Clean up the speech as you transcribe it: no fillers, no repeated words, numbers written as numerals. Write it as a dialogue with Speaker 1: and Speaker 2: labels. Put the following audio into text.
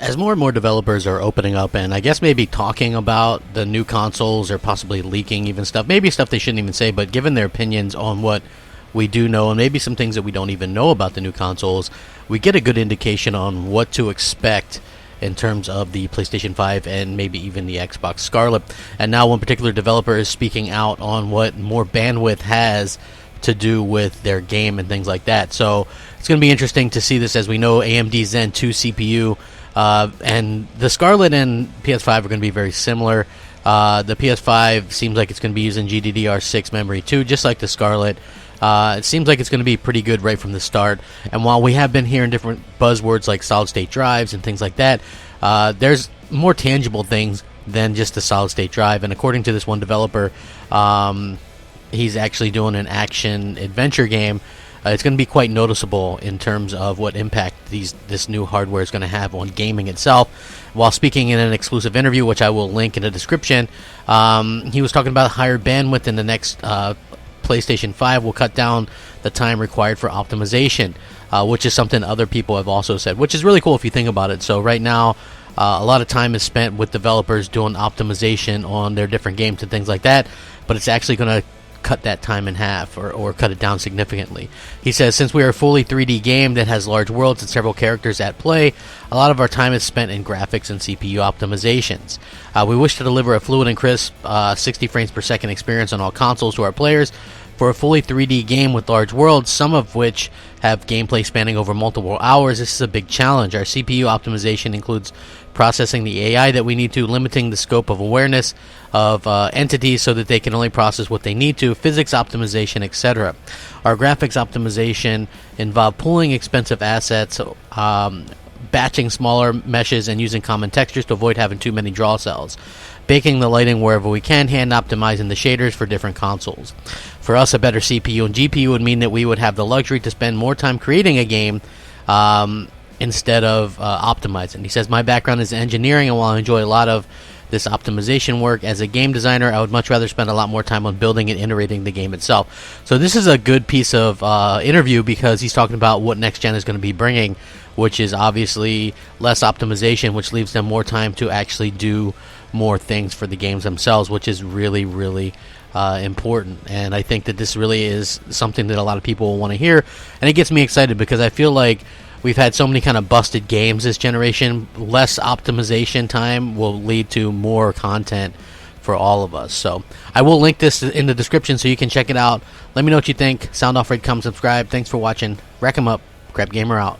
Speaker 1: As more and more developers are opening up and I guess maybe talking about the new consoles or possibly leaking even stuff, maybe stuff they shouldn't even say, but giving their opinions on what we do know and maybe some things that we don't even know about the new consoles, we get a good indication on what to expect in terms of the PlayStation 5 and maybe even the Xbox Scarlet. And now one particular developer is speaking out on what more bandwidth has to do with their game and things like that. So it's going to be interesting to see this. As we know, AMD Zen 2 CPU and the Scarlet and PS5 are going to be very similar. The PS5 seems like it's going to be using GDDR6 memory too, just like the Scarlet. It seems like it's going to be pretty good right from the start. And while we have been hearing different buzzwords like solid-state drives and things like that, there's more tangible things than just a solid-state drive. And according to this one developer, he's actually doing an action-adventure game. It's going to be quite noticeable in terms of what impact this new hardware is going to have on gaming itself. While speaking in an exclusive interview, which I will link in the description, he was talking about higher bandwidth in the next PlayStation 5 will cut down the time required for optimization, which is something other people have also said, which is really cool if you think about it. So right now, a lot of time is spent with developers doing optimization on their different games and things like that, but it's actually going to cut that time in half or cut it down significantly. He says, since we are a fully 3D game that has large worlds and several characters at play, a lot of our time is spent in graphics and CPU optimizations. We wish to deliver a fluid and crisp 60 frames per second experience on all consoles to our players. For a fully 3D game with large worlds, some of which have gameplay spanning over multiple hours, this is a big challenge. Our CPU optimization includes processing the AI that we need to, limiting the scope of awareness of entities so that they can only process what they need to, physics optimization, etc. Our graphics optimization involve pulling expensive assets, batching smaller meshes, and using common textures to avoid having too many draw cells. Baking the lighting wherever we can, hand optimizing the shaders for different consoles. For us, a better CPU and GPU would mean that we would have the luxury to spend more time creating a game instead of optimizing. He says, my background is engineering, and while I enjoy a lot of this optimization work, as a game designer, I would much rather spend a lot more time on building and iterating the game itself. So this is a good piece of interview because he's talking about what next gen is going to be bringing, which is obviously less optimization, which leaves them more time to actually do more things for the games themselves, which is really, really important. And I think that this really is something that a lot of people will want to hear, and it gets me excited because I feel like we've had so many kind of busted games this generation. Less optimization time will lead to more content for all of us. So I will link this in the description so you can check it out. Let me know what you think. Sound off, rate, comment, subscribe. Thanks for watching. Rack 'em up. Crapgamer out.